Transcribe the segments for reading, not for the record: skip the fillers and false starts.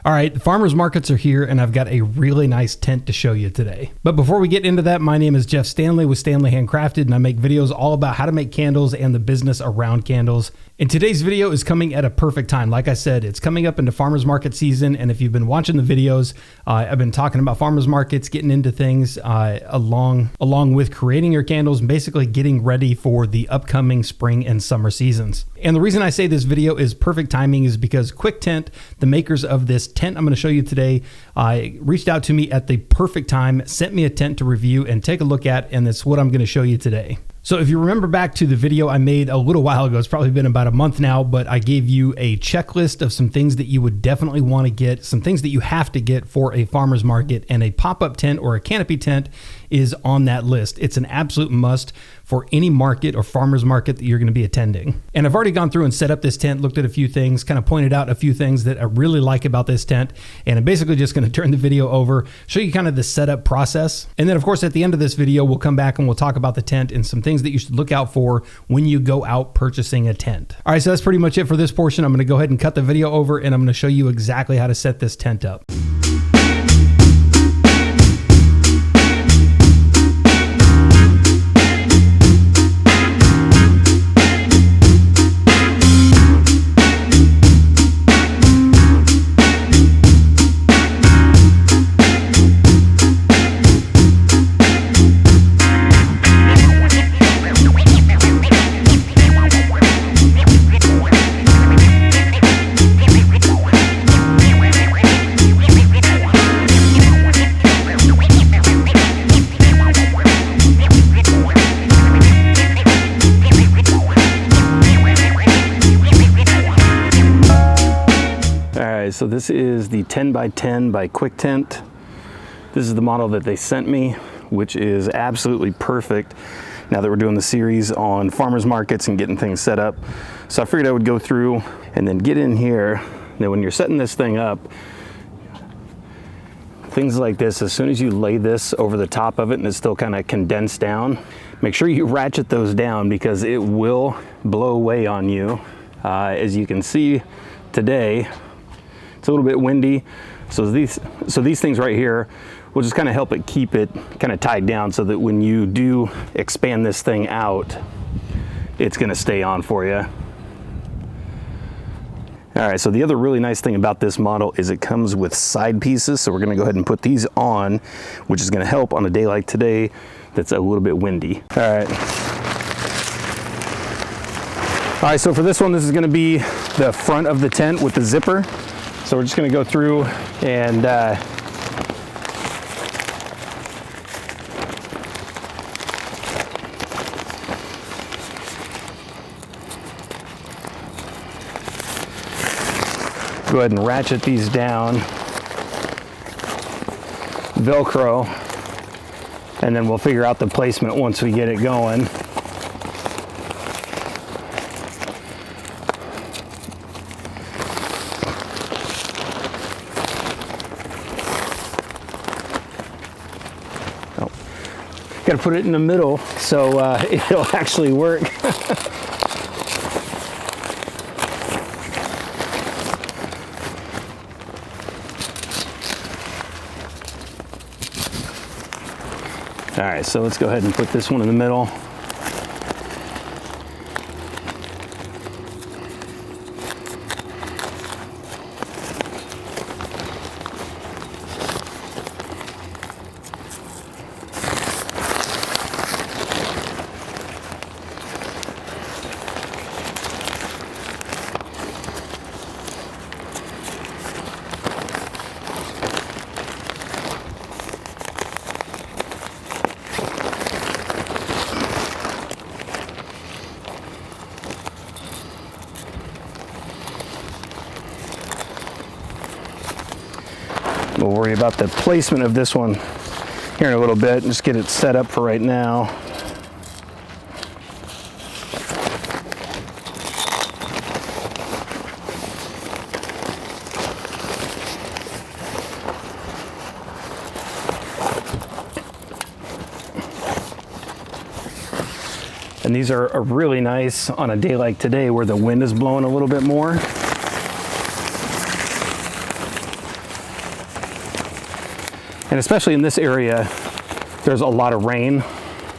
All right, the farmers markets are here and I've got a really nice tent to show you today. But before we get into that, my name is Jeff Standley with Standley Handcrafted, and I make videos all about how to make candles and the business around candles. And today's video is coming at a perfect time. Like I said, it's coming up into farmers market season, and if you've been watching the videos, I've been talking about farmers markets, getting into things along with creating your candles and basically getting ready for the upcoming spring and summer seasons. And the reason I say this video is perfect timing is because Quictent, the makers of this tent I'm going to show you today, reached out to me at the perfect time, sent me a tent to review and take a look at, and that's what I'm going to show you today. So if you remember back to the video I made a little while ago, it's probably been about a month now, but I gave you a checklist of some things that you would definitely want to get, some things that you have to get for a farmer's market, and a pop-up tent or a canopy tent is on that list. It's an absolute must for any market or farmer's market that you're going to be attending. And I've already gone through and set up this tent, looked at a few things, kind of pointed out a few things that I really like about this tent. And I'm basically just going to turn the video over, show you kind of the setup process. And then of course, at the end of this video, we'll come back and we'll talk about the tent and some things that you should look out for when you go out purchasing a tent. All right, so that's pretty much it for this portion. I'm going to go ahead and cut the video over and I'm going to show you exactly how to set this tent up. So this is the 10 by 10 by Quictent. This is the model that they sent me, which is absolutely perfect now that we're doing the series on farmers markets and getting things set up. So I figured I would go through and then get in here. Now when you're setting this thing up, things like this, as soon as you lay this over the top of it and it's still kind of condensed down, make sure you ratchet those down because it will blow away on you. As you can see today, it's a little bit windy, so these things right here will just kind of help it keep it kind of tied down so that when you do expand this thing out, it's going to stay on for you. All right, so the other really nice thing about this model is it comes with side pieces, so we're going to go ahead and put these on, which is going to help on a day like today that's a little bit windy. All right, so for this one, this is going to be the front of the tent with the zipper. So we're just going to go through and go ahead and ratchet these down, Velcro, and then we'll figure out the placement once we get it going. Got to put it in the middle so it'll actually work. All right, so let's go ahead and put this one in the middle. We'll worry about the placement of this one here in a little bit and just get it set up for right now. And these are really nice on a day like today where the wind is blowing a little bit more. And especially in this area, there's a lot of rain,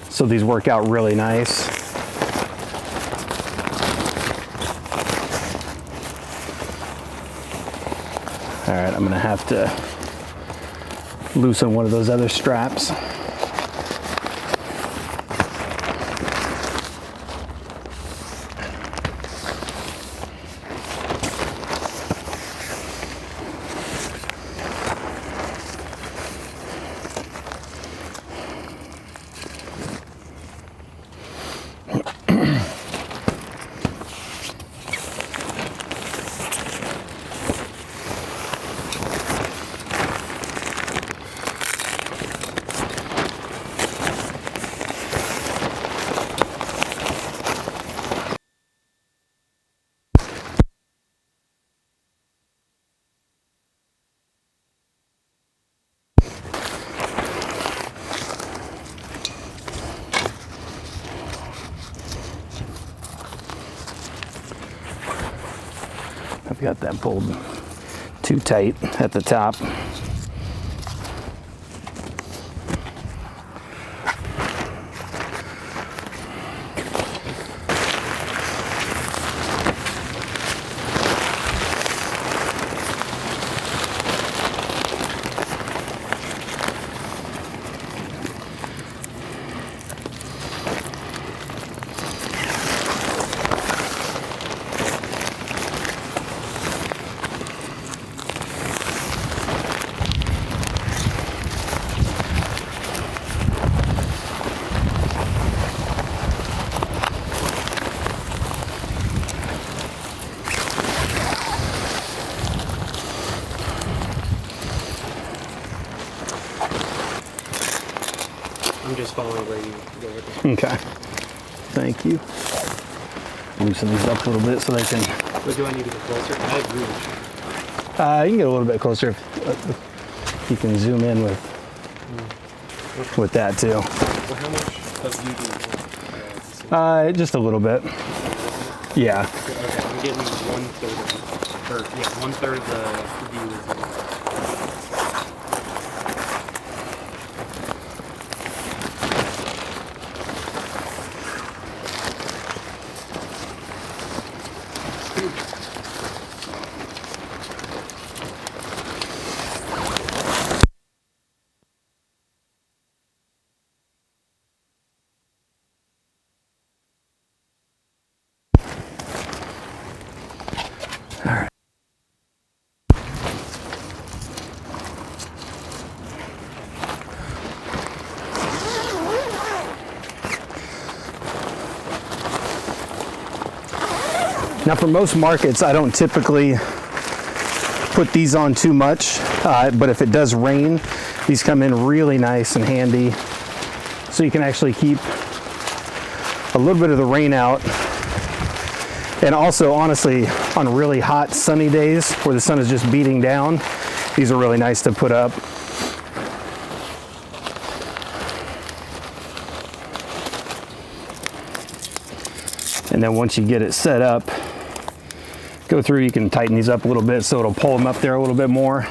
so these work out really nice. All right, I'm gonna have to loosen one of those other straps. I've got that pulled too tight at the top. I'm just following where you go with this. Okay, thank you. Loosen these up a little bit so they can... But do I need to get closer? I agree with you can get a little bit closer if you can zoom in with that too. you. Well, how much of you do you want? Just a little bit. Yeah. Okay, I'm getting 1/3 of it. Or, yeah, 1/3 of the view is in. Now for most markets, I don't typically put these on too much, but if it does rain, these come in really nice and handy. So you can actually keep a little bit of the rain out. And also, honestly, on really hot sunny days where the sun is just beating down, these are really nice to put up. And then once you get it set up, go through, you can tighten these up a little bit so it'll pull them up there a little bit more.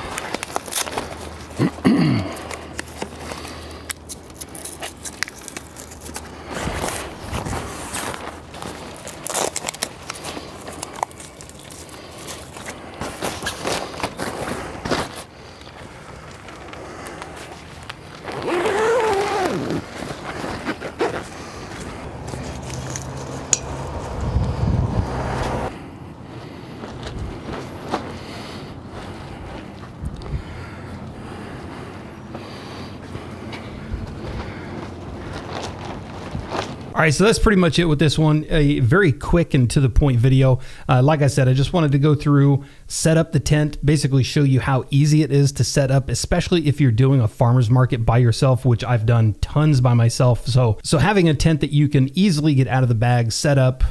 All right, so that's pretty much it with this one. A very quick and to the point video. Like I said, I just wanted to go through, set up the tent, basically show you how easy it is to set up, especially if you're doing a farmer's market by yourself, which I've done tons by myself. So having a tent that you can easily get out of the bag, set up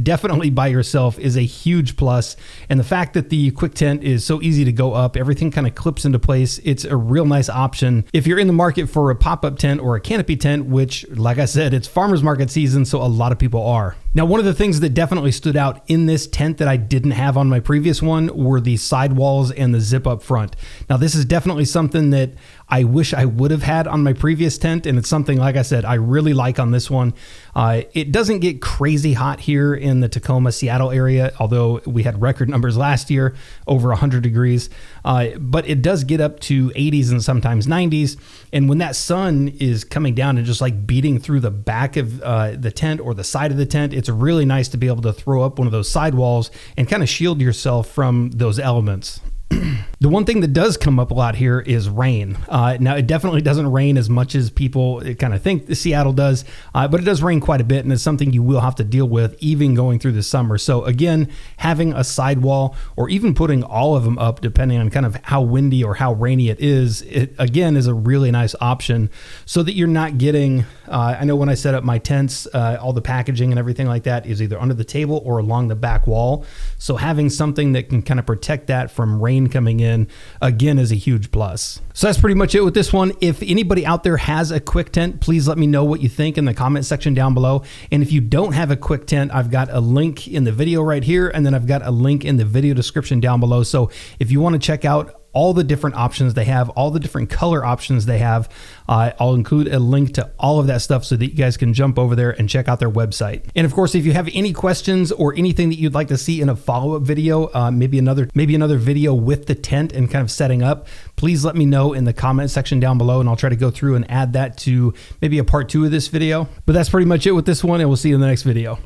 definitely by yourself is a huge plus. And the fact that the Quictent is so easy to go up, everything kind of clips into place. It's a real nice option if you're in the market for a pop-up tent or a canopy tent, which, like I said, it's farmer's market season, so a lot of people are. Now, one of the things that definitely stood out in this tent that I didn't have on my previous one were the sidewalls and the zip up front. Now, this is definitely something that I wish I would have had on my previous tent, and it's something, like I said, I really like on this one. It doesn't get crazy hot here in the Tacoma, Seattle area, although we had record numbers last year, over 100 degrees, but it does get up to 80s and sometimes 90s, and when that sun is coming down and just like beating through the back of the tent or the side of the tent, it's really nice to be able to throw up one of those sidewalls and kind of shield yourself from those elements. The one thing that does come up a lot here is rain. Now, it definitely doesn't rain as much as people kind of think Seattle does, but it does rain quite a bit, and it's something you will have to deal with even going through the summer. So again, having a sidewall or even putting all of them up, depending on kind of how windy or how rainy it is, it again is a really nice option so that you're not getting, I know when I set up my tents, all the packaging and everything like that is either under the table or along the back wall. So having something that can kind of protect that from rain coming in, again, is a huge plus. So that's pretty much it with this one. If anybody out there has a Quictent, please let me know what you think in the comment section down below. And if you don't have a Quictent, I've got a link in the video right here, and then I've got a link in the video description down below. So if you want to check out all the different options they have, all the different color options they have, I'll include a link to all of that stuff so that you guys can jump over there and check out their website. And of course, if you have any questions or anything that you'd like to see in a follow-up video, maybe another video with the tent and kind of setting up, please let me know in the comment section down below, and I'll try to go through and add that to maybe a part 2 of this video. But that's pretty much it with this one, and we'll see you in the next video.